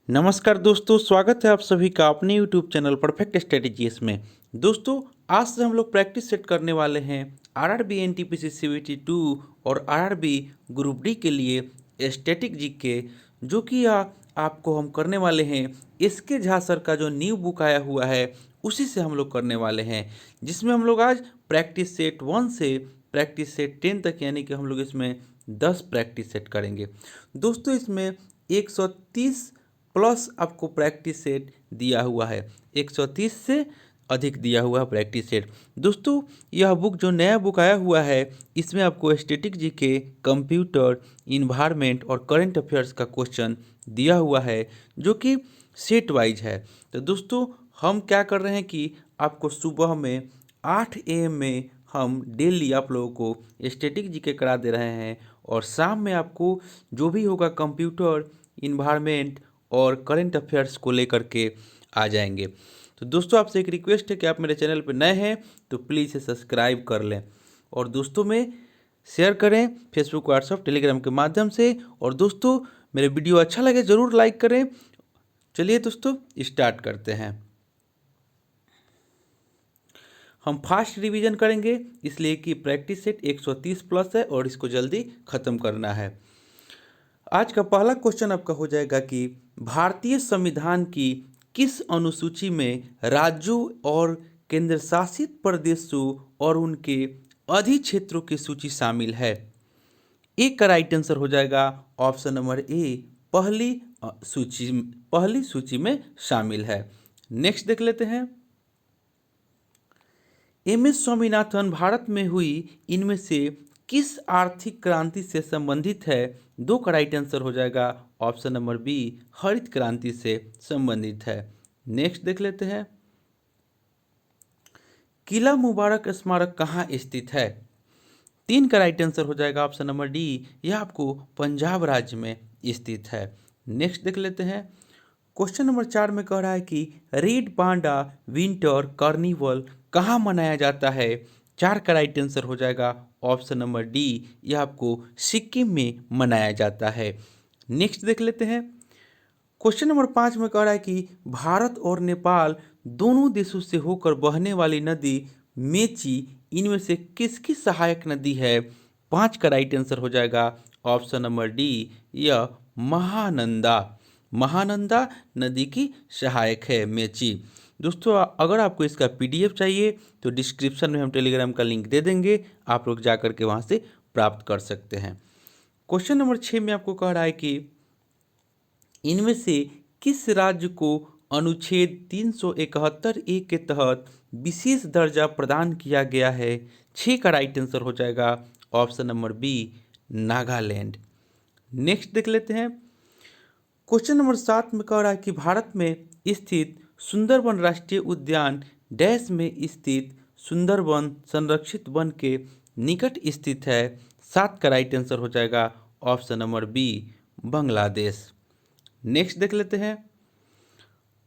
नमस्कार दोस्तों, स्वागत है आप सभी का अपने YouTube चैनल परफेक्ट स्ट्रेटेजीज में। दोस्तों, आज से हम लोग प्रैक्टिस सेट करने वाले हैं आरआरबी एनटीपीसी सीवीटी 2 और आरआरबी ग्रुप डी के लिए स्टैटिक जीके, जो कि आपको हम करने वाले हैं इसके झा सर का जो न्यू बुक आया हुआ है उसी से हम लोग करने वाले हैं, जिसमें हम लोग आज प्रैक्टिस सेट 1 से प्रैक्टिस सेट 10 तक यानी कि हम लोग इसमें 10 प्रैक्टिस सेट करेंगे। दोस्तों, इसमें 130 प्लस आपको प्रैक्टिस सेट दिया हुआ है, 130 से अधिक दिया हुआ है प्रैक्टिस सेट। दोस्तों, यह बुक जो नया बुक आया हुआ है इसमें आपको स्टैटिक जीके, कंप्यूटर, इन्वायरमेंट और करंट अफेयर्स का क्वेश्चन दिया हुआ है, जो कि सेट वाइज है। तो दोस्तों, हम क्या कर रहे हैं कि आपको सुबह में 8 AM में हम डेली आप लोगों को स्टैटिक जीके करा दे रहे हैं और शाम में आपको जो भी होगा कंप्यूटर, इन्वायरमेंट और करंट अफेयर्स को लेकर के आ जाएंगे। तो दोस्तों, आपसे एक रिक्वेस्ट है कि आप मेरे चैनल पर नए हैं तो प्लीज़ इसे सब्सक्राइब कर लें और दोस्तों में शेयर करें फेसबुक, व्हाट्सएप, टेलीग्राम के माध्यम से। और दोस्तों, मेरे वीडियो अच्छा लगे ज़रूर लाइक करें। चलिए दोस्तों, स्टार्ट करते हैं। हम फास्ट रिवीजन करेंगे इसलिए कि प्रैक्टिस सेट 130 प्लस है और इसको जल्दी ख़त्म करना है। आज का पहला क्वेश्चन आपका हो जाएगा कि भारतीय संविधान की किस अनुसूची में राज्यों और केंद्र शासित प्रदेशों और उनके अधिक्षेत्रों की सूची शामिल है। एक का राइट आंसर हो जाएगा ऑप्शन नंबर ए, पहली सूची में शामिल है। नेक्स्ट देख लेते हैं। MS स्वामीनाथन भारत में हुई इनमें से किस आर्थिक क्रांति से संबंधित है। दो का राइट आंसर हो जाएगा ऑप्शन नंबर बी, हरित क्रांति से संबंधित है। नेक्स्ट देख लेते हैं। किला मुबारक स्मारक कहाँ स्थित है। 3 का राइट आंसर हो जाएगा ऑप्शन नंबर डी, यह आपको पंजाब राज्य में स्थित है। नेक्स्ट देख लेते हैं। क्वेश्चन नंबर 4 में कह रहा है कि रेड पांडा विंटर कार्निवल कहाँ मनाया जाता है। 4 का राइट आंसर हो जाएगा ऑप्शन नंबर डी, यह आपको सिक्किम में मनाया जाता है। नेक्स्ट देख लेते हैं। क्वेश्चन नंबर 5 में कह रहा है कि भारत और नेपाल दोनों देशों से होकर बहने वाली नदी मेची इनमें से किसकी सहायक नदी है। 5 का राइट आंसर हो जाएगा ऑप्शन नंबर डी, यह महानंदा महानंदा नदी की सहायक है मेची। दोस्तों, अगर आपको इसका PDF चाहिए तो डिस्क्रिप्शन में हम टेलीग्राम का लिंक दे देंगे, आप लोग जा करके वहाँ से प्राप्त कर सकते हैं। क्वेश्चन नंबर 6 में आपको कह रहा है कि इनमें से किस राज्य को अनुच्छेद 371A के तहत विशेष दर्जा प्रदान किया गया है। 6 का राइट आंसर हो जाएगा option number B, Nagaland. Next देख लेते हैं। क्वेश्चन नंबर 7 में कह रहा है कि भारत में स्थित सुंदरबन राष्ट्रीय उद्यान डैश में स्थित सुंदरबन संरक्षित वन के निकट स्थित है। 7 का राइट आंसर हो जाएगा option number B, Bangladesh. Next देख लेते हैं।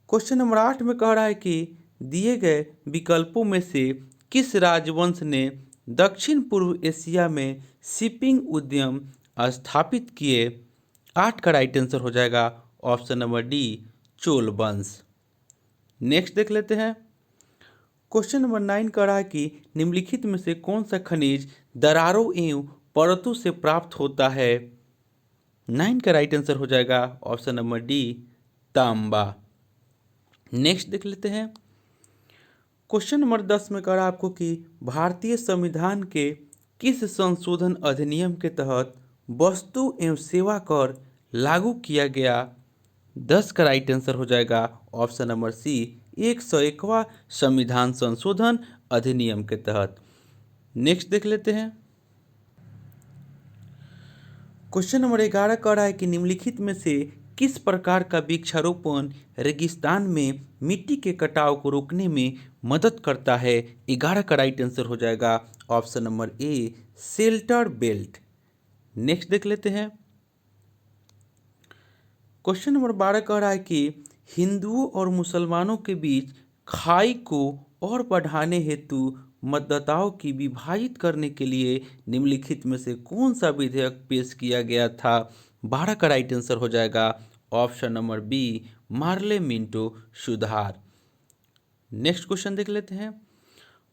क्वेश्चन नंबर 8 में कह रहा है कि दिए गए विकल्पों में से किस राजवंश ने दक्षिण पूर्व एशिया में शिपिंग उद्यम स्थापित किए। 8 का राइट आंसर हो जाएगा ऑप्शन नंबर डी, चोल वंश। नेक्स्ट देख लेते हैं। क्वेश्चन नंबर 9 कह रहा है कि निम्नलिखित में से कौन सा खनिज दरारों एवं परतों से प्राप्त होता है। 9 का राइट आंसर हो जाएगा ऑप्शन नंबर डी, तांबा। नेक्स्ट देख लेते हैं। क्वेश्चन नंबर 10 में कह रहा है आपको कि भारतीय संविधान के किस संशोधन अधिनियम के तहत वस्तु एवं सेवा कर लागू किया गया। 10 का राइट आंसर हो जाएगा ऑप्शन नंबर सी, 101वां संविधान संशोधन अधिनियम के तहत। नेक्स्ट देख लेते हैं। क्वेश्चन नंबर 11 कह रहा है कि निम्नलिखित में से किस प्रकार का वृक्षारोपण रेगिस्तान में मिट्टी के कटाव को रोकने में मदद करता है। 11 का राइट आंसर हो जाएगा ऑप्शन नंबर ए, शेल्टर बेल्ट। नेक्स्ट देख लेते हैं। क्वेश्चन नंबर 12 कह रहा है कि हिंदुओं और मुसलमानों के बीच खाई को और बढ़ाने हेतु मतदाताओं की विभाजित करने के लिए निम्नलिखित में से कौन सा विधेयक पेश किया गया था। 12 का राइट आंसर हो जाएगा option number B Morley Minto सुधार। नेक्स्ट क्वेश्चन देख लेते हैं।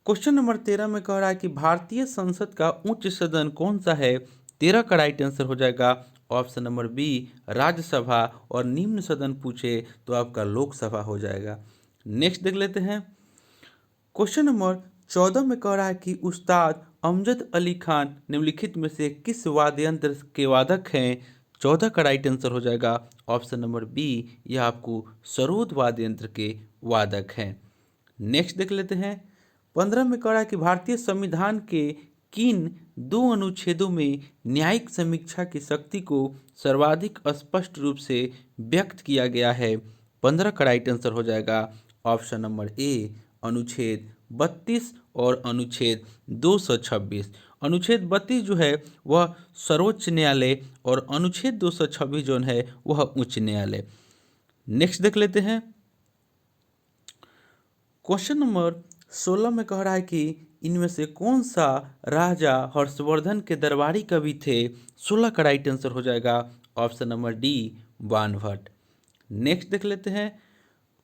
क्वेश्चन नंबर 13 में कह रहा है कि भारतीय संसद का उच्च सदन कौन सा है। 13 का राइट आंसर हो जाएगा ऑप्शन नंबर बी राज्यसभा, और निम्न सदन पूछे तो आपका लोकसभा हो जाएगा। नेक्स्ट देख लेते हैं। क्वेश्चन नंबर 14 में कह रहा है कि उस्ताद अमजद अली खान निम्नलिखित में से किस वाद्य यंत्र के वादक हैं। 14 का राइट आंसर हो जाएगा ऑप्शन नंबर बी, यह आपको सरोद वाद्य यंत्र के वादक हैं। नेक्स्ट देख लेते हैं। 15 में कह रहा है कि भारतीय संविधान के किन दो अनुच्छेदों में न्यायिक समीक्षा की शक्ति को सर्वाधिक स्पष्ट रूप से व्यक्त किया गया है। 15 का राइट आंसर हो जाएगा ऑप्शन नंबर ए अनुच्छेद 32 और अनुच्छेद 226। अनुच्छेद 32 जो है वह सर्वोच्च न्यायालय और अनुच्छेद 226 जो है वह उच्च न्यायालय। नेक्स्ट देख लेते हैं। क्वेश्चन नंबर 16 में कह रहा है कि इनमें से कौन सा राजा हर्षवर्धन के दरबारी कवि थे। 16 का राइट आंसर हो जाएगा option number D Banabhatta. Next देख लेते हैं।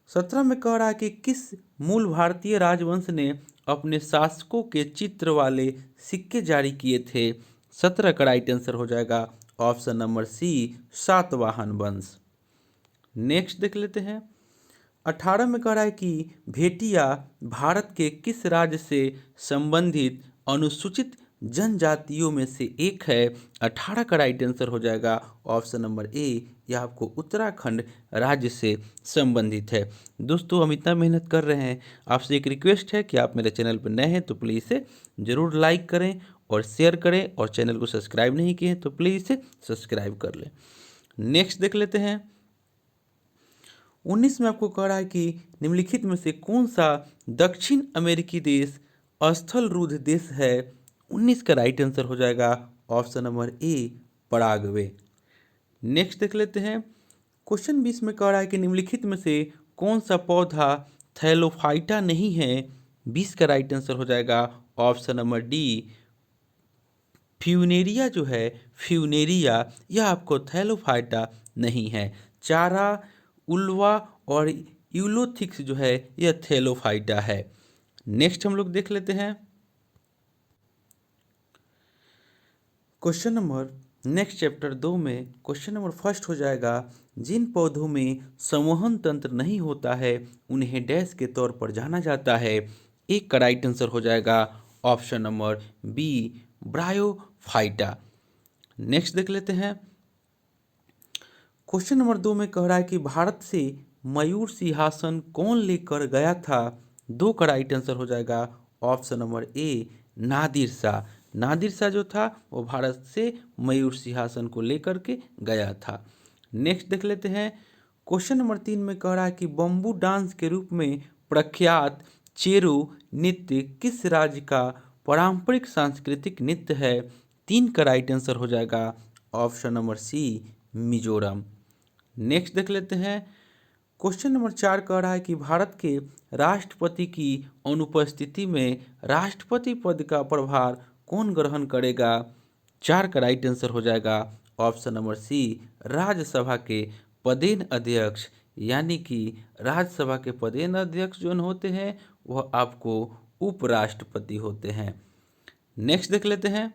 17 में कह रहा है कि किस मूल भारतीय राजवंश ने अपने शासकों के चित्र वाले सिक्के जारी किए थे। 17 का राइट आंसर हो जाएगा ऑप्शन नंबर सी सातवाहन वंश। नेक्स्ट देख लेते हैं। 18 में कह रहा है कि भेटिया भारत के किस राज्य से संबंधित अनुसूचित जनजातियों में से एक है। 18 का राइट आंसर हो जाएगा ऑप्शन नंबर ए, यह आपको उत्तराखंड राज्य से संबंधित है। दोस्तों हम इतना मेहनत कर रहे हैं, आपसे एक रिक्वेस्ट है कि आप मेरे चैनल पर नए हैं तो प्लीज़ इसे ज़रूर लाइक करें और शेयर करें, और चैनल को सब्सक्राइब नहीं किए तो प्लीज़ इसे सब्सक्राइब कर लें। नेक्स्ट देख लेते हैं। 19 में आपको कह रहा है कि निम्नलिखित में से कौन सा दक्षिण अमेरिकी देश स्थल रूढ़ देश है। 19 का राइट आंसर हो जाएगा ऑप्शन नंबर ए पराग्वे। नेक्स्ट देख लेते हैं। क्वेश्चन 20 में कह रहा है कि निम्नलिखित में से कौन सा पौधा थैलोफाइटा नहीं है। 20 का राइट आंसर हो जाएगा ऑप्शन नंबर डी फ्यूनेरिया जो है, फ्यूनेरिया यह आपको थैलोफाइटा नहीं है। चारा उल्वा और यूलोथिक्स जो है यह थैलोफाइटा है। नेक्स्ट हम लोग देख लेते हैं। क्वेश्चन नंबर नेक्स्ट चैप्टर 2 में क्वेश्चन नंबर फर्स्ट हो जाएगा, जिन पौधों में संवहन तंत्र नहीं होता है उन्हें डैश के तौर पर जाना जाता है। 1 का राइट आंसर हो जाएगा option number B bryophyta. Next देख लेते हैं। क्वेश्चन नंबर 2 में कह रहा है कि भारत से मयूर सिंहासन कौन लेकर गया था। 2 का राइट आंसर हो जाएगा ऑप्शन नंबर ए नादिर शाह। नादिर शाह जो था वो भारत से मयूर सिंहासन को लेकर के गया था। नेक्स्ट देख लेते हैं। क्वेश्चन नंबर 3 में कह रहा है कि बम्बू डांस के रूप में प्रख्यात चेरो नृत्य किस राज्य का पारंपरिक सांस्कृतिक नृत्य है। 3 का राइट आंसर हो जाएगा option number C Mizoram. Next देख लेते हैं। क्वेश्चन नंबर 4 कह रहा है कि भारत के राष्ट्रपति की अनुपस्थिति में राष्ट्रपति पद का प्रभार कौन ग्रहण करेगा। 4 का राइट आंसर हो जाएगा ऑप्शन नंबर सी राज्यसभा के पदेन अध्यक्ष, यानी कि राज्यसभा के पदेन अध्यक्ष जो होते हैं वह आपको उपराष्ट्रपति होते हैं। नेक्स्ट देख लेते हैं।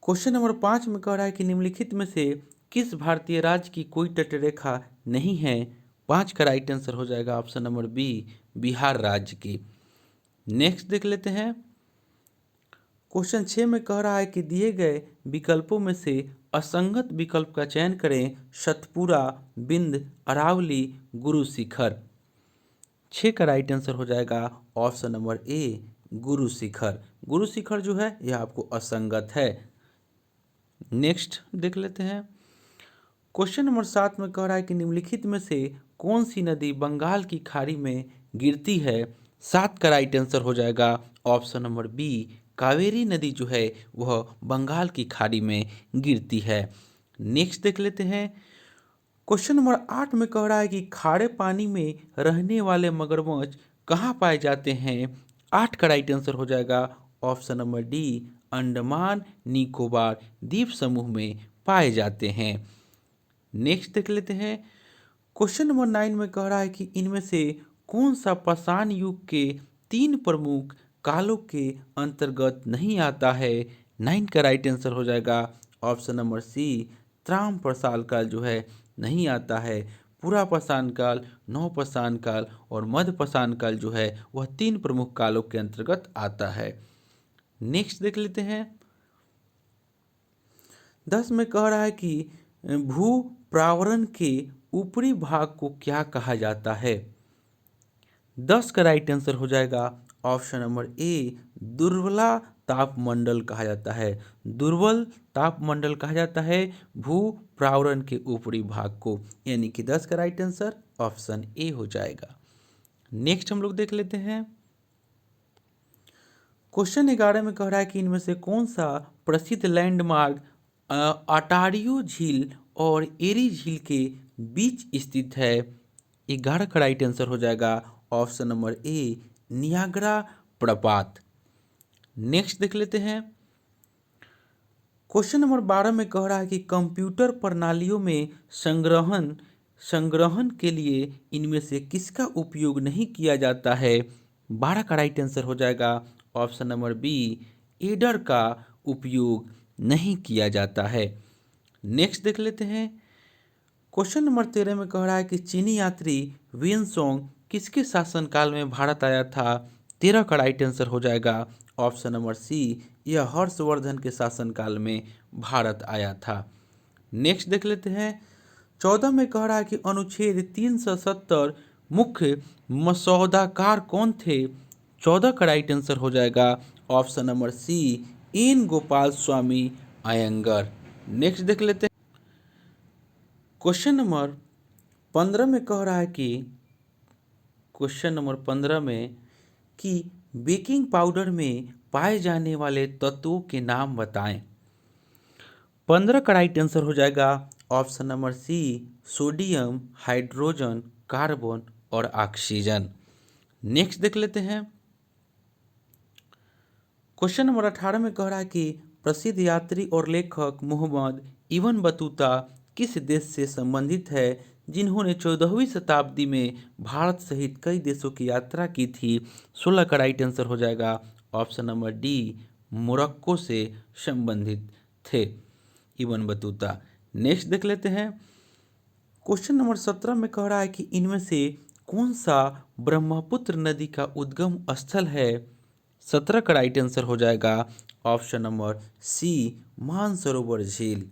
क्वेश्चन नंबर 5 में कह रहा है कि निम्नलिखित में से किस भारतीय राज्य की कोई तटरेखा नहीं है। 5 का राइट आंसर हो जाएगा ऑप्शन नंबर बी बिहार राज्य की। नेक्स्ट देख लेते हैं। क्वेश्चन 6 में कह रहा है कि दिए गए विकल्पों में से असंगत विकल्प का चयन करें। सतपुरा, बिंद, अरावली, गुरु शिखर। 6 का राइट आंसर हो जाएगा ऑप्शन नंबर ए गुरु शिखर। गुरु शिखर जो है यह आपको असंगत है। नेक्स्ट देख लेते हैं। क्वेश्चन नंबर 7 में कह रहा है कि निम्नलिखित में से कौन सी नदी बंगाल की खाड़ी में गिरती है। 7 का राइट आंसर हो जाएगा ऑप्शन नंबर बी कावेरी नदी जो है वह बंगाल की खाड़ी में गिरती है। नेक्स्ट देख लेते हैं। क्वेश्चन नंबर 8 में कह रहा है कि खारे पानी में रहने वाले मगरमच्छ कहाँ पाए जाते हैं। 8 का राइट आंसर हो जाएगा option number D Andaman Nicobar द्वीप समूह में पाए जाते हैं। नेक्स्ट देख लेते हैं। क्वेश्चन नंबर 9 में कह रहा है कि इनमें से कौन सा पाषाण युग के 3 प्रमुख कालों के अंतर्गत नहीं आता है। 9 का राइट आंसर हो जाएगा ऑप्शन नंबर सी, त्राम प्रसाल काल जो है नहीं आता है। पूरा पाषाण काल, नवपाषाण काल और मध्य पाषाण काल जो है वह 3 प्रमुख कालों के अंतर्गत आता है। नेक्स्ट देख लेते हैं। 10 में कह रहा है कि भू प्रावरण के ऊपरी भाग को क्या कहा जाता है। 10 का राइट आंसर हो जाएगा ऑप्शन नंबर ए, दुर्बला तापमंडल कहा जाता है। दुर्बल तापमंडल कहा जाता है भू प्रावरण के ऊपरी भाग को, यानी कि 10 का राइट आंसर ऑप्शन ए हो जाएगा। नेक्स्ट हम लोग देख लेते हैं। क्वेश्चन 11 में कह रहा है कि इनमें से कौन सा प्रसिद्ध लैंडमार्क अटारियो झील और एरी झील के बीच स्थित है। 11 का राइट आंसर हो जाएगा ऑप्शन नंबर ए, नियाग्रा प्रपात। नेक्स्ट देख लेते हैं। क्वेश्चन नंबर 12 में कह रहा है कि कंप्यूटर प्रणालियों में संग्रहण के लिए इनमें से किसका उपयोग नहीं किया जाता है। 12 का राइट आंसर हो जाएगा ऑप्शन नंबर बी, एडर का उपयोग नहीं किया जाता है। नेक्स्ट देख लेते हैं। क्वेश्चन नंबर 13 में कह रहा है कि चीनी यात्री वियनसोंग किसके शासनकाल में भारत आया था। 13 का राइट आंसर हो जाएगा ऑप्शन नंबर सी, यह हर्षवर्धन के शासनकाल में भारत आया था। नेक्स्ट देख लेते हैं। 14 में कह रहा है कि अनुच्छेद 370 मुख्य मसौदाकार कौन थे। 14 का राइट आंसर हो जाएगा option number C, N Gopalaswami Ayyangar. Next देख लेते हैं। क्वेश्चन नंबर 15 में कह रहा है कि क्वेश्चन नंबर 15 में कि बेकिंग पाउडर में पाए जाने वाले तत्वों के नाम बताएं। 15 का राइट आंसर हो जाएगा option number C, sodium, hydrogen, carbon और ऑक्सीजन। नेक्स्ट देख लेते हैं। क्वेश्चन नंबर 18 में कह रहा है कि प्रसिद्ध यात्री और लेखक मोहम्मद इब्न बतूता किस देश से संबंधित है, जिन्होंने 14वीं शताब्दी में भारत सहित कई देशों की यात्रा की थी। 16 का राइट आंसर हो जाएगा ऑप्शन नंबर डी, मोरक्को से संबंधित थे इब्न बतूता। नेक्स्ट देख लेते हैं। क्वेश्चन नंबर 17 में कह रहा है कि इनमें से कौन सा ब्रह्मपुत्र नदी का उद्गम स्थल है। 17 का राइट आंसर हो जाएगा ऑप्शन नंबर सी, मानसरोवर झील।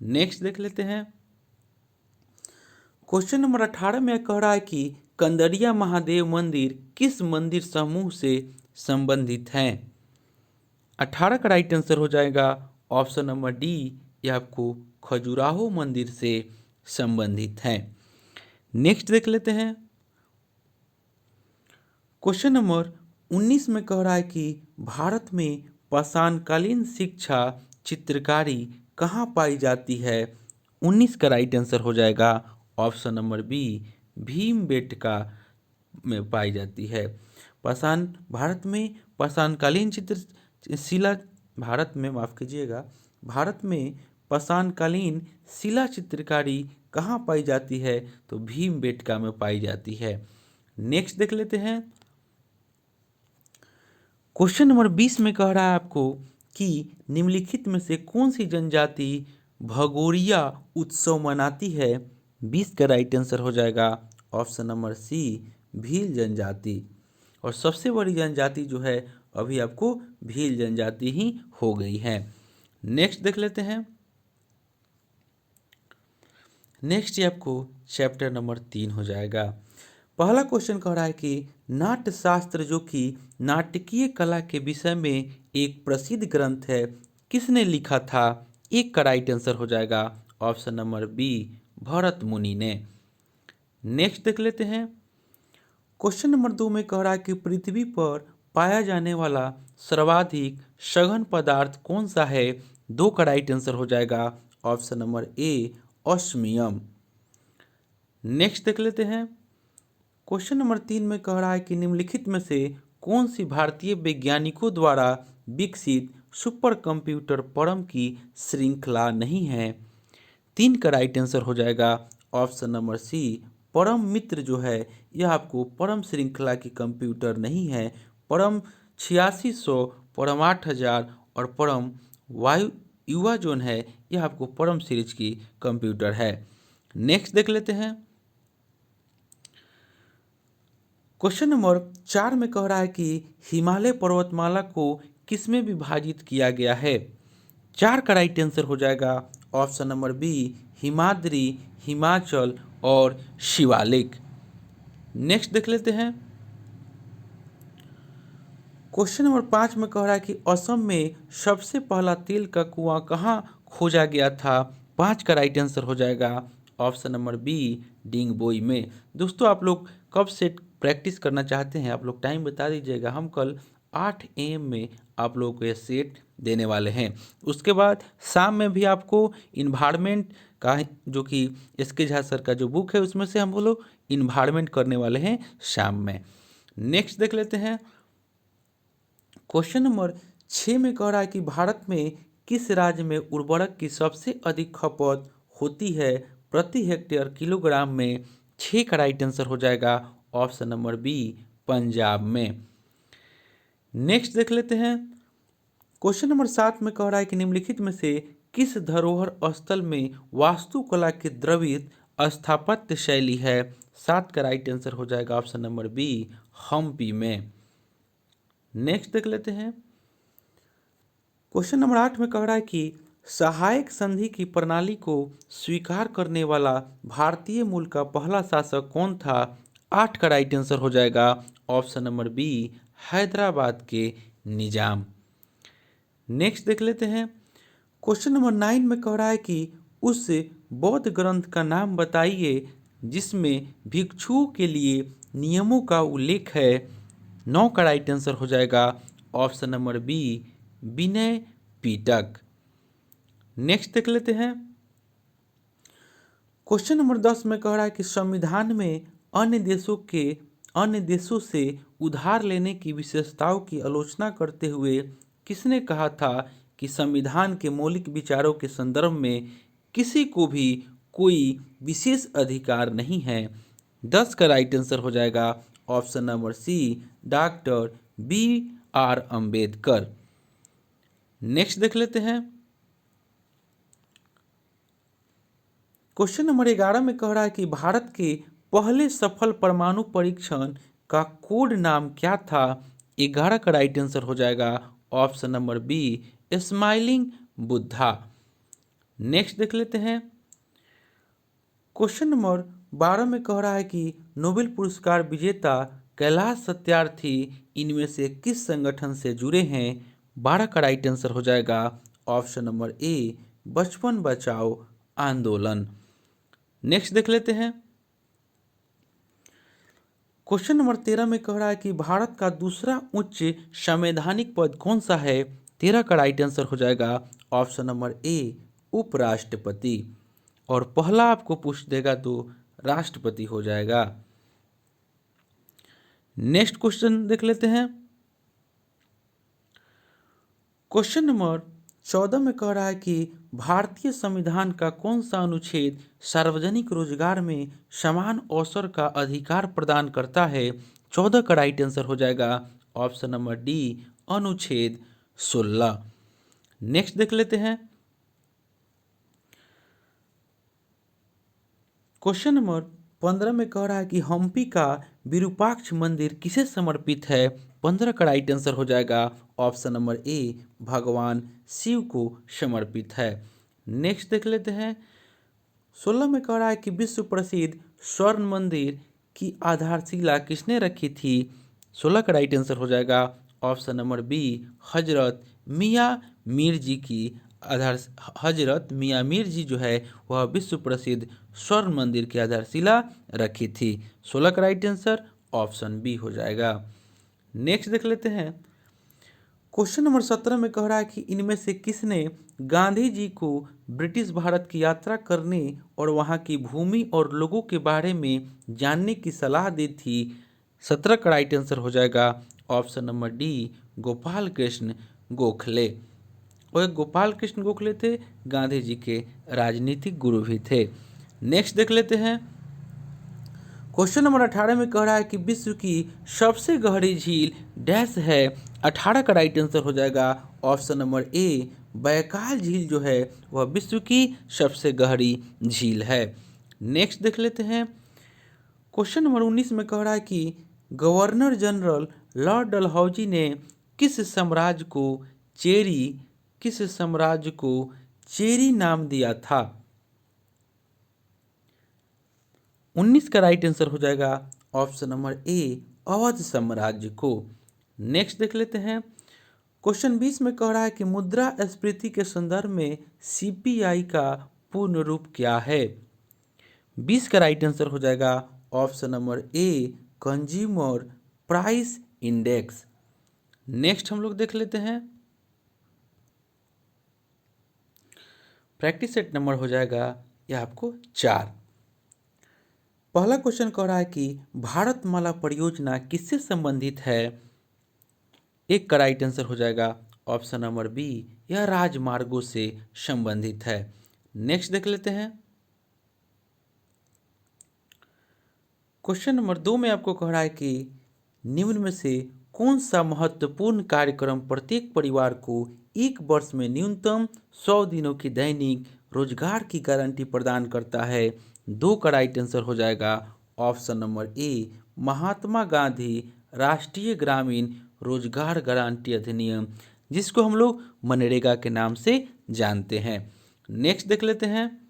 नेक्स्ट देख लेते हैं। क्वेश्चन नंबर 18 में कह रहा है कि कंदरिया महादेव मंदिर किस मंदिर समूह से संबंधित हैं। 18 का राइट आंसर हो जाएगा ऑप्शन नंबर डी, यह आपको खजुराहो मंदिर से संबंधित है। नेक्स्ट देख लेते हैं। क्वेश्चन नंबर 19 में कह रहा है कि भारत में पाषाणकालीन शिक्षा चित्रकारी कहाँ पाई जाती है। 19 का राइट आंसर हो जाएगा ऑप्शन नंबर बी, भीमबेटका में पाई जाती है। भारत में पाषाणकालीन चित्रशिला भारत में माफ़ कीजिएगा, भारत में पाषाणकालीन शिला चित्रकारी कहाँ पाई जाती है, तो भीमबेटका में पाई जाती है। नेक्स्ट देख लेते हैं। क्वेश्चन नंबर 20 में कह रहा है आपको कि निम्नलिखित में से कौन सी जनजाति भगोरिया उत्सव मनाती है। 20 का राइट आंसर हो जाएगा ऑप्शन नंबर सी, भील जनजाति। और सबसे बड़ी जनजाति जो है अभी आपको भील जनजाति ही हो गई है। नेक्स्ट देख लेते हैं। नेक्स्ट ये आपको चैप्टर नंबर 3 हो जाएगा। पहला क्वेश्चन कह रहा है कि नाट्य शास्त्र जो कि नाटकीय कला के विषय में एक प्रसिद्ध ग्रंथ है, किसने लिखा था। 1 का राइट आंसर हो जाएगा ऑप्शन नंबर बी, भरत मुनि ने। नेक्स्ट देख लेते हैं। क्वेश्चन नंबर 2 में कह रहा है कि पृथ्वी पर पाया जाने वाला सर्वाधिक सघन पदार्थ कौन सा है। 2 का राइट आंसर हो जाएगा ऑप्शन नंबर ए, ऑस्मियम। नेक्स्ट देख लेते हैं। क्वेश्चन नंबर 3 में कह रहा है कि निम्नलिखित में से कौन सी भारतीय वैज्ञानिकों द्वारा विकसित सुपर कंप्यूटर परम की श्रृंखला नहीं है। 3 का राइट आंसर हो जाएगा ऑप्शन नंबर सी। परम मित्र जो है यह आपको परम श्रृंखला की कंप्यूटर नहीं है। परम 8600, परम 8000 और परम वायु युवा जोन है यह आपको परम सीरीज की कंप्यूटर है। नेक्स्ट देख लेते हैं। क्वेश्चन नंबर 4 में कह रहा है कि हिमालय पर्वतमाला को किसमें विभाजित किया गया है। 4 का राइट आंसर हो जाएगा option number B, Himadri, Himachal और शिवालिक। नेक्स्ट देख लेते हैं। क्वेश्चन नंबर 5 में कह रहा है कि असम में सबसे पहला तेल का कुआं कहाँ खोजा गया था। 5 का राइट आंसर हो जाएगा ऑप्शन नंबर बी, डिंगबोई में। दोस्तों आप लोग कब से प्रैक्टिस करना चाहते हैं, आप लोग टाइम बता दीजिएगा। हम कल 8 AM में आप लोगों को ये सेट देने वाले हैं। उसके बाद शाम में भी आपको इन्वायरमेंट का जो कि एस के झा सर का जो बुक है उसमें से हम लोग इन्वायरमेंट करने वाले हैं शाम में। नेक्स्ट देख लेते हैं। क्वेश्चन नंबर 6 में कह रहा है कि भारत में किस राज्य में उर्वरक की सबसे अधिक खपत होती है प्रति हेक्टेयर किलोग्राम में। 6 का राइट आंसर हो जाएगा ऑप्शन नंबर बी, पंजाब में। नेक्स्ट देख लेते हैं। क्वेश्चन नंबर 7 में कह रहा है कि निम्नलिखित में से किस धरोहर स्थल में वास्तुकला की द्रवित स्थापत्य शैली है। 7 का राइट आंसर हो जाएगा ऑप्शन नंबर बी, हम्पी में। नेक्स्ट देख लेते हैं। क्वेश्चन नंबर 8 में कह रहा है कि सहायक संधि की प्रणाली को स्वीकार करने वाला भारतीय मूल का पहला शासक कौन था। 8 का राइट आंसर हो जाएगा ऑप्शन नंबर बी, हैदराबाद के निजाम। नेक्स्ट देख लेते हैं। क्वेश्चन नंबर 9 में कह रहा है कि उस बौद्ध ग्रंथ का नाम बताइए जिसमें भिक्षुओं के लिए नियमों का उल्लेख है। 9 का राइट आंसर हो जाएगा option number B, Vinaya Pitaka. Next देख लेते हैं। क्वेश्चन नंबर 10 में कह रहा है कि संविधान में अन्य देशों से उधार लेने की विशेषताओं की आलोचना करते हुए किसने कहा था कि संविधान के मौलिक विचारों के संदर्भ में किसी को भी कोई विशेष अधिकार नहीं है। 10 का राइट आंसर हो जाएगा option number C, doctor BR Ambedkar. Next देख लेते हैं। क्वेश्चन नंबर 11 में कह रहा है कि भारत के पहले सफल परमाणु परीक्षण का कोड नाम क्या था। 11 का राइट आंसर हो जाएगा option number B, Smiling Buddha. Next देख लेते हैं। क्वेश्चन नंबर 12 में कह रहा है कि नोबेल पुरस्कार विजेता कैलाश सत्यार्थी इनमें से किस संगठन से जुड़े हैं। 12 का राइट आंसर हो जाएगा ऑप्शन नंबर ए, बचपन बचाओ आंदोलन। नेक्स्ट देख लेते हैं। क्वेश्चन नंबर 13 में कह रहा है कि भारत का दूसरा उच्च संवैधानिक पद कौन सा है। 13 का राइट आंसर हो जाएगा ऑप्शन नंबर ए, उपराष्ट्रपति। और पहला आपको पूछ देगा तो राष्ट्रपति हो जाएगा। नेक्स्ट क्वेश्चन देख लेते हैं। क्वेश्चन नंबर 14 में कह रहा है कि भारतीय संविधान का कौन सा अनुच्छेद सार्वजनिक रोजगार में समान अवसर का अधिकार प्रदान करता है। 14 का राइट आंसर हो जाएगा ऑप्शन नंबर डी, अनुच्छेद 16। नेक्स्ट देख लेते हैं। क्वेश्चन नंबर 15 में कह रहा है कि हम्पी का विरूपाक्ष मंदिर किसे समर्पित है। 15 का राइट आंसर हो जाएगा ऑप्शन नंबर ए, भगवान शिव को समर्पित है। नेक्स्ट देख लेते हैं। 16 में कह रहा है कि विश्व प्रसिद्ध स्वर्ण मंदिर की आधारशिला किसने रखी थी। 16 का राइट आंसर हो जाएगा ऑप्शन नंबर बी, हजरत मियाँ मीर जी की हजरत मियाँ मीर जी जो है वह विश्व प्रसिद्ध स्वर्ण मंदिर की आधारशिला रखी थी। 16 का राइट आंसर ऑप्शन बी हो जाएगा। नेक्स्ट देख लेते हैं। क्वेश्चन नंबर 17 में कह रहा है कि इनमें से किसने गांधी जी को ब्रिटिश भारत की यात्रा करने और वहां की भूमि और लोगों के बारे में जानने की सलाह दी थी। 17 का राइट आंसर हो जाएगा option number D, Gopal Krishna Gokhale. वह गोपाल कृष्ण गोखले थे, गांधी जी के राजनीतिक गुरु भी थे। नेक्स्ट देख लेते हैं। क्वेश्चन नंबर 18 में कह रहा है कि विश्व की सबसे गहरी झील डैश है। 18 का राइट आंसर हो जाएगा ऑप्शन नंबर ए, बैकाल झील जो है वह विश्व की सबसे गहरी झील है। नेक्स्ट देख लेते हैं। क्वेश्चन नंबर 19 में कह रहा है कि गवर्नर जनरल लॉर्ड डलहौजी ने किस साम्राज्य को चेरी नाम दिया था। 19 का राइट आंसर हो जाएगा ऑप्शन नंबर ए, अवध साम्राज्य को। नेक्स्ट देख लेते हैं। क्वेश्चन 20 में कह रहा है कि मुद्रास्फीति के संदर्भ में सीपीआई का पूर्ण रूप क्या है। 20 का राइट आंसर हो जाएगा ऑप्शन नंबर ए, कंज्यूमर प्राइस इंडेक्स। नेक्स्ट हम लोग देख लेते हैं। प्रैक्टिस सेट नंबर हो जाएगा यह आपको 4। पहला क्वेश्चन कह रहा है कि भारतमाला परियोजना किससे संबंधित है। 1 का राइट आंसर हो जाएगा ऑप्शन नंबर बी, यह राजमार्गों से संबंधित है। नेक्स्ट देख लेते हैं। क्वेश्चन नंबर 2 में आपको कह रहा है कि निम्न में से कौन सा महत्वपूर्ण कार्यक्रम प्रत्येक परिवार को 1 वर्ष में न्यूनतम 100 दिनों की दैनिक रोजगार की गारंटी प्रदान करता है। 2 का राइट आंसर हो जाएगा ऑप्शन नंबर ए, महात्मा गांधी राष्ट्रीय ग्रामीण रोजगार गारंटी अधिनियम, जिसको हम लोग मनरेगा के नाम से जानते हैं। नेक्स्ट देख लेते हैं।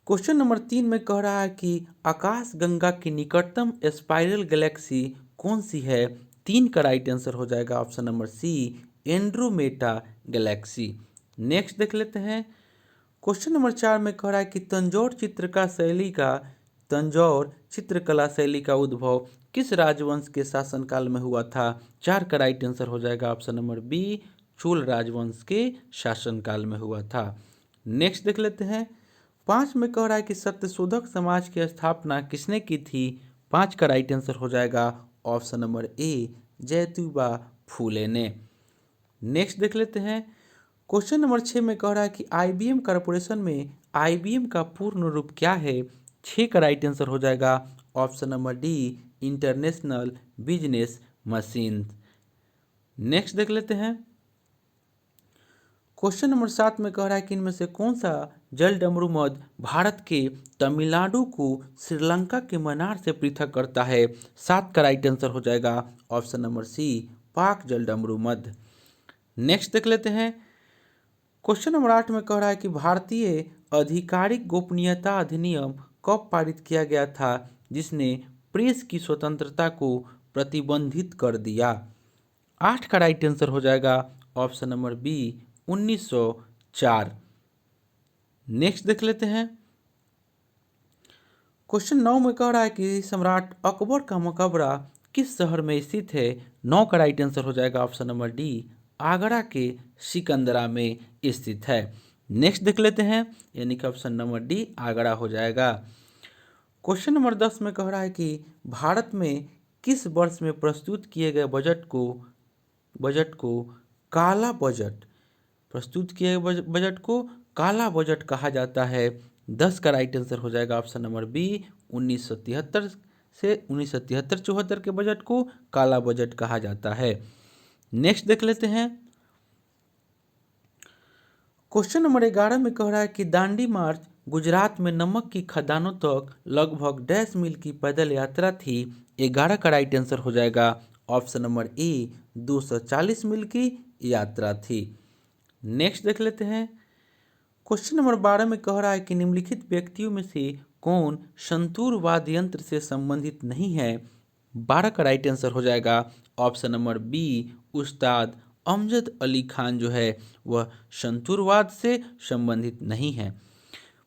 क्वेश्चन नंबर 3 में कह रहा है कि आकाश गंगा की निकटतम स्पाइरल गैलेक्सी कौन सी है। 3 का राइट आंसर हो जाएगा option number C, Andromeda galaxy. Next देख लेते हैं। क्वेश्चन नंबर 4 में कह रहा है कि तंजौर चित्रकला शैली का उद्भव किस राजवंश के शासनकाल में हुआ था। 4 का राइट आंसर हो जाएगा ऑप्शन नंबर बी, चोल राजवंश के शासनकाल में हुआ था। नेक्स्ट देख लेते हैं। 5 में कह रहा है कि सत्यशोधक समाज की स्थापना किसने की थी। 5 का राइट आंसर हो जाएगा ऑप्शन नंबर ए, ज्योतिबा फूले ने। नेक्स्ट देख लेते हैं। क्वेश्चन नंबर 6 में कह रहा है कि आईबीएम कॉरपोरेशन में आईबीएम का पूर्ण रूप क्या है। 6 का राइट आंसर हो जाएगा option number D, international business machine. Next देख लेते हैं। क्वेश्चन नंबर 7 में कह रहा है कि इनमें से कौन सा जल डमरू मध भारत के तमिलनाडु को श्रीलंका के मन्नार से पृथक करता है। 7 का राइट आंसर हो जाएगा ऑप्शन नंबर सी, पाक जल डमरू मध। नेक्स्ट देख लेते हैं। क्वेश्चन नंबर 8 में कह रहा है कि भारतीय आधिकारिक गोपनीयता अधिनियम कब पारित किया गया था, जिसने प्रेस की स्वतंत्रता को प्रतिबंधित कर दिया। 8 का राइट आंसर हो जाएगा ऑप्शन नंबर बी, 1904। नेक्स्ट देख लेते हैं। क्वेश्चन 9 में कह रहा है कि सम्राट अकबर का मकबरा किस शहर में स्थित है। 9 का राइट आंसर हो जाएगा ऑप्शन नंबर डी, आगरा के सिकंदरा में स्थित है। नेक्स्ट देख लेते हैं, यानी कि ऑप्शन नंबर डी आगरा हो जाएगा। क्वेश्चन नंबर 10 में कह रहा है कि भारत में किस वर्ष में प्रस्तुत किए गए बजट को काला बजट कहा जाता है। 10 का राइट आंसर हो जाएगा ऑप्शन नंबर बी, 1973 से 1973-74 के बजट को काला बजट कहा जाता है। नेक्स्ट देख लेते हैं। क्वेश्चन नंबर 11 में कह रहा है कि दांडी मार्च गुजरात में नमक की खदानों तक लगभग डैश मील की पैदल यात्रा थी। 11 का राइट आंसर हो जाएगा ऑप्शन नंबर ए, 240 मील की यात्रा थी। नेक्स्ट देख लेते हैं। क्वेश्चन नंबर 12 में कह रहा है कि निम्नलिखित व्यक्तियों में से कौन संतूर वाद्य यंत्र से संबंधित नहीं है। 12 का राइट आंसर हो जाएगा ऑप्शन नंबर बी, उस्ताद अमजद अली खान जो है वह संतूरवाद से संबंधित नहीं है।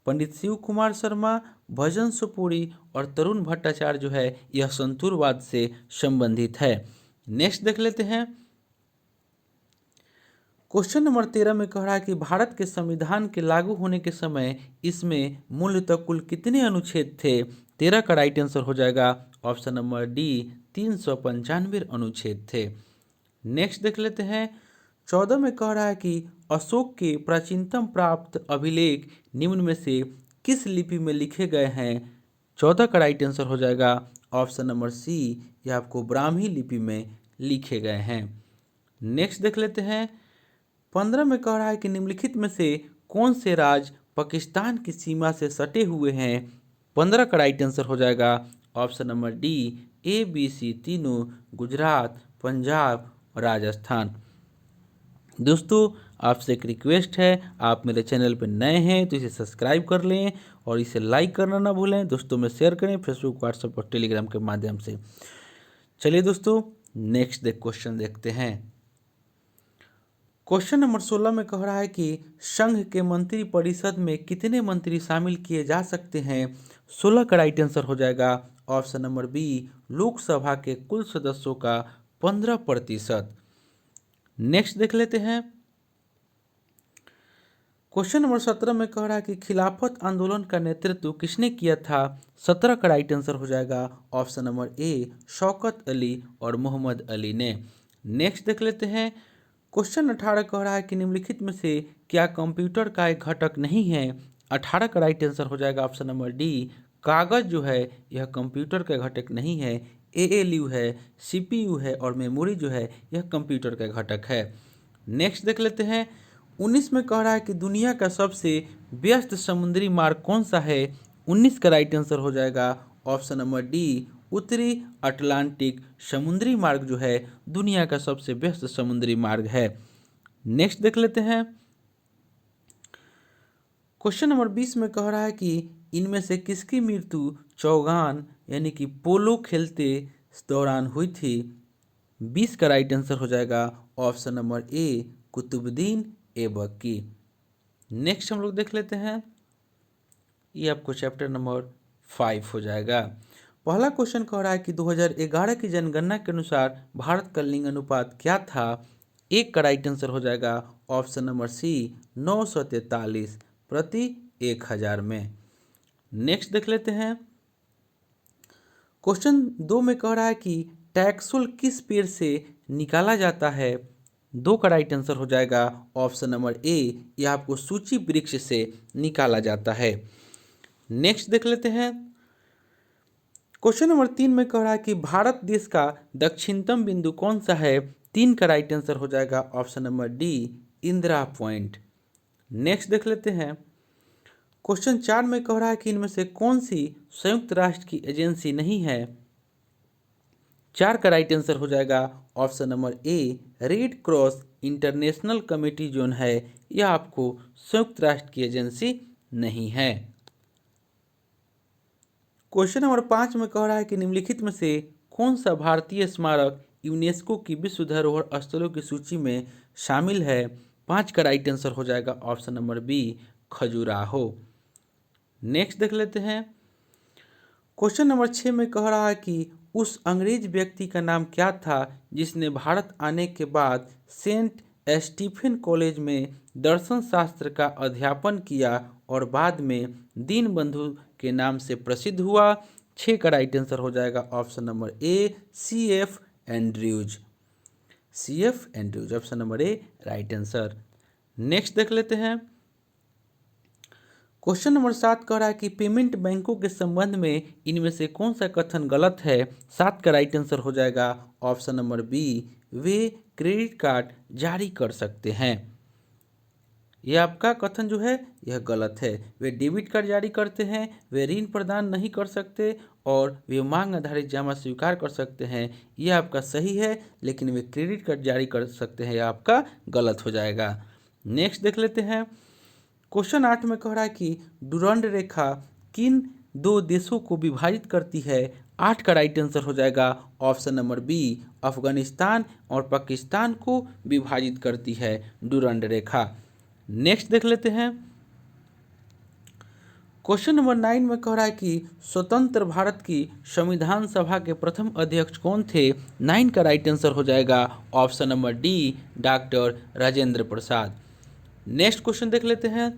पंडित शिव कुमार शर्मा, भजन सुपुरी और तरुण भट्टाचार्य जो है यह संतूरवाद से संबंधित है। नेक्स्ट देख लेते हैं। क्वेश्चन नंबर 13 में कह रहा है कि भारत के संविधान के लागू होने के समय इसमें मूलतः कुल कितने अनुच्छेद थे। 13 का राइट आंसर हो जाएगा ऑप्शन नंबर डी, 395 अनुच्छेद थे। नेक्स्ट देख लेते हैं। 14 में कह रहा है कि अशोक के प्राचीनतम प्राप्त अभिलेख निम्न में से किस लिपि में लिखे गए हैं। 14 का राइट आंसर हो जाएगा ऑप्शन नंबर सी, यह आपको ब्राह्मी लिपि में लिखे गए हैं। नेक्स्ट देख लेते हैं। 15 में कह रहा है कि निम्नलिखित में से कौन से राज्य पाकिस्तान की सीमा से सटे हुए हैं। 15 का राइट आंसर हो जाएगा option number D, A B C तीनों, गुजरात, पंजाब, राजस्थान। दोस्तों आपसे एक रिक्वेस्ट है, आप मेरे चैनल पर नए हैं तो इसे सब्सक्राइब कर लें और इसे लाइक करना ना भूलें। दोस्तों में शेयर करें फेसबुक, व्हाट्सएप और टेलीग्राम के माध्यम से। चलिए दोस्तों नेक्स्ट क्वेश्चन देखते हैं। क्वेश्चन नंबर 16 में कह रहा है कि संघ के मंत्री परिषद में कितने मंत्री शामिल किए जा सकते हैं। 16 का राइट आंसर हो जाएगा ऑप्शन नंबर बी, लोकसभा के कुल सदस्यों का 15%। नेक्स्ट देख लेते हैं। क्वेश्चन नंबर 17 में कह रहा है कि खिलाफत आंदोलन का नेतृत्व किसने किया था। 17 का राइट आंसर हो जाएगा ऑप्शन नंबर ए, शौकत अली और मोहम्मद अली ने। नेक्स्ट देख लेते हैं। क्वेश्चन 18 कह रहा है कि निम्नलिखित में से क्या कंप्यूटर का एक घटक नहीं है। 18 का राइट आंसर हो जाएगा ऑप्शन नंबर डी, कागज जो है यह कंप्यूटर का घटक नहीं है। एएलयू है, सीपीयू है और मेमोरी जो है यह कंप्यूटर का घटक है। नेक्स्ट देख लेते हैं। 19 में कह रहा है कि दुनिया का सबसे व्यस्त समुद्री मार्ग कौन सा है। 19 का राइट आंसर हो जाएगा ऑप्शन नंबर डी, उत्तरी अटलांटिक समुद्री मार्ग जो है दुनिया का सबसे व्यस्त समुद्री मार्ग है। नेक्स्ट देख लेते हैं। क्वेश्चन नंबर 20 में कह रहा है कि इनमें से किसकी मृत्यु चौगान यानी कि पोलो खेलते दौरान हुई थी। 20 का राइट आंसर हो जाएगा option number A, Qutubuddin Aibak की। नेक्स्ट हम लोग देख लेते हैं। ये आपको चैप्टर नंबर 5 हो जाएगा। पहला क्वेश्चन कह रहा है कि 2011 की जनगणना के अनुसार भारत का लिंग अनुपात क्या था। 1 का राइट आंसर हो जाएगा ऑप्शन नंबर सी, 943 प्रति 1000 में। नेक्स्ट देख लेते हैं। क्वेश्चन 2 में कह रहा है कि टैक्सुल किस पेड़ से निकाला जाता है। 2 का राइट आंसर हो जाएगा ऑप्शन नंबर ए, यह आपको सूची वृक्ष से निकाला जाता है। नेक्स्ट देख लेते हैं। क्वेश्चन नंबर 3 में कह रहा है कि भारत देश का दक्षिणतम बिंदु कौन सा है। 3 का राइट आंसर हो जाएगा option number D, Indira point. Next देख लेते हैं। क्वेश्चन 4 में कह रहा है कि इनमें से कौन सी संयुक्त राष्ट्र की एजेंसी नहीं है। 4 का राइट आंसर हो जाएगा ऑप्शन नंबर ए, red cross international committee zone है, यह आपको संयुक्त राष्ट्र की एजेंसी नहीं है। क्वेश्चन नंबर 5 में कह रहा है कि निम्नलिखित में से कौन सा भारतीय स्मारक यूनेस्को की विश्व धरोहर स्थलों की सूची में शामिल है। 5 का राइट आंसर हो जाएगा option number B, Khajuraho. Next देख लेते हैं। क्वेश्चन नंबर 6 में कह रहा है कि उस अंग्रेज व्यक्ति का नाम क्या था जिसने भारत आने के बाद सेंट स्टीफेन कॉलेज में दर्शन शास्त्र का अध्यापन किया और बाद में दीनबंधु के नाम से प्रसिद्ध हुआ। 6 का राइट आंसर हो जाएगा ऑप्शन नंबर ए, CF Andrews. CF Andrews option number ए राइट आंसर। नेक्स्ट देख लेते हैं। क्वेश्चन नंबर 7 कह रहा है कि पेमेंट बैंकों के संबंध में इनमें से कौन सा कथन गलत है। 7 का राइट आंसर हो जाएगा ऑप्शन नंबर बी, वे क्रेडिट कार्ड जारी कर सकते हैं। यह आपका कथन जो है यह गलत है। वे डेबिट कार्ड जारी करते हैं, वे ऋण प्रदान नहीं कर सकते और वे मांग आधारित जमा स्वीकार कर सकते हैं। यह आपका सही है, लेकिन वे क्रेडिट कार्ड जारी कर सकते हैं, यह आपका गलत हो जाएगा। नेक्स्ट देख लेते हैं। क्वेश्चन 8 में कह रहा है कि डुरंड रेखा किन 2 देशों को विभाजित करती है। 8 का राइट आंसर हो जाएगा ऑप्शन नंबर बी, अफगानिस्तान और पाकिस्तान को विभाजित करती है डुरंड रेखा। नेक्स्ट देख लेते हैं। क्वेश्चन नंबर 9 में कह रहा है कि स्वतंत्र भारत की संविधान सभा के प्रथम अध्यक्ष कौन थे। 9 का राइट आंसर हो जाएगा option number D, doctor Rajendra Prasad. Next question देख लेते हैं।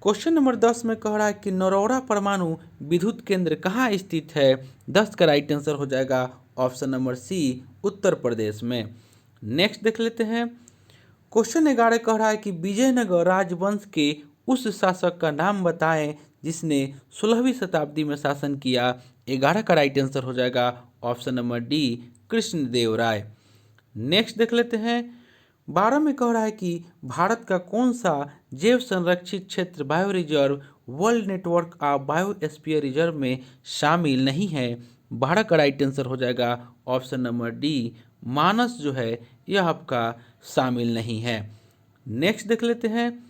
क्वेश्चन नंबर 10 में कह रहा है कि नरौरा परमाणु विद्युत केंद्र कहाँ स्थित है। 10 का राइट आंसर हो जाएगा ऑप्शन नंबर सी, उत्तर प्रदेश में। नेक्स्ट देख लेते हैं। क्वेश्चन 11 कह रहा है कि विजयनगर राजवंश के उस शासक का नाम बताएं जिसने 16वीं शताब्दी में शासन किया। 11 का राइट आंसर हो जाएगा ऑप्शन नंबर डी, कृष्णदेव राय। नेक्स्ट देख लेते हैं। 12 में कह रहा है कि भारत का कौन सा जैव संरक्षित क्षेत्र bio reserve world network of biosphere reserve में शामिल नहीं है। 12 का राइट आंसर हो जाएगा ऑप्शन नंबर डी, मानस जो है यह आपका शामिल नहीं है। नेक्स्ट देख लेते हैं।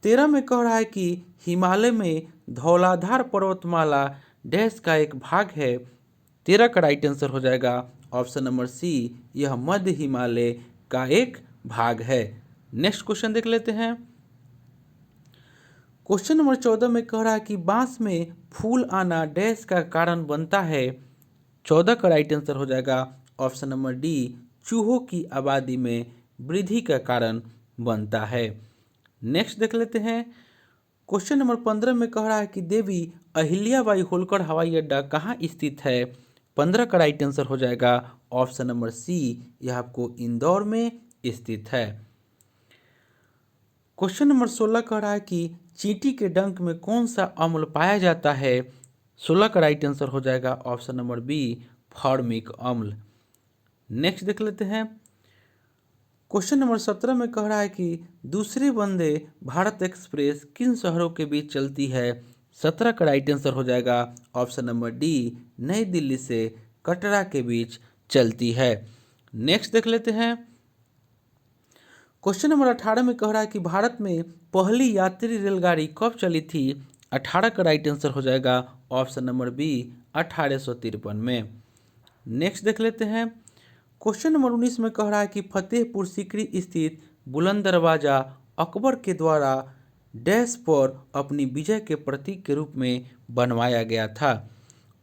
13 में कह रहा है कि हिमालय में धौलाधार पर्वतमाला डैश का एक भाग है। 13 का राइट आंसर हो जाएगा ऑप्शन नंबर सी, यह मध्य हिमालय का एक भाग है। नेक्स्ट क्वेश्चन देख लेते हैं। क्वेश्चन नंबर 14 में कह रहा है कि बांस में फूल आना डैश का कारण बनता है। 14 का राइट आंसर हो जाएगा ऑप्शन नंबर डी, चूहों की आबादी में वृद्धि का कारण बनता है। नेक्स्ट देख लेते हैं। क्वेश्चन नंबर 15 में कह रहा है कि देवी अहिल्याबाई होलकर हवाई अड्डा कहाँ स्थित है। 15 का राइट आंसर हो जाएगा ऑप्शन नंबर सी, यह आपको इंदौर में स्थित है। क्वेश्चन नंबर 16 कह रहा है कि चींटी के डंक में कौन सा अम्ल पाया जाता है। 16 का राइट आंसर हो जाएगा ऑप्शन नंबर बी, फॉर्मिक अम्ल। नेक्स्ट देख लेते हैं। क्वेश्चन नंबर 17 में कह रहा है कि दूसरी वंदे भारत एक्सप्रेस किन शहरों के बीच चलती है। 17 का राइट आंसर हो जाएगा ऑप्शन नंबर डी, नई दिल्ली से कटरा के बीच चलती है। नेक्स्ट देख लेते हैं। क्वेश्चन नंबर 18 में कह रहा है कि भारत में पहली यात्री रेलगाड़ी कब चली थी। 18 का राइट आंसर हो जाएगा ऑप्शन नंबर बी, 1853 में। नेक्स्ट देख लेते हैं। क्वेश्चन नंबर 19 में कह रहा है कि फतेहपुर सीकरी स्थित बुलंद दरवाजा अकबर के द्वारा डैश पर अपनी विजय के प्रतीक के रूप में बनवाया गया था।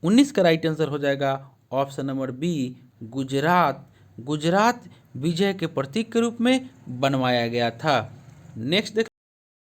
19 का राइट आंसर हो जाएगा option number B, Gujarat. Gujarat विजय के प्रतीक के रूप में बनवाया गया था। नेक्स्ट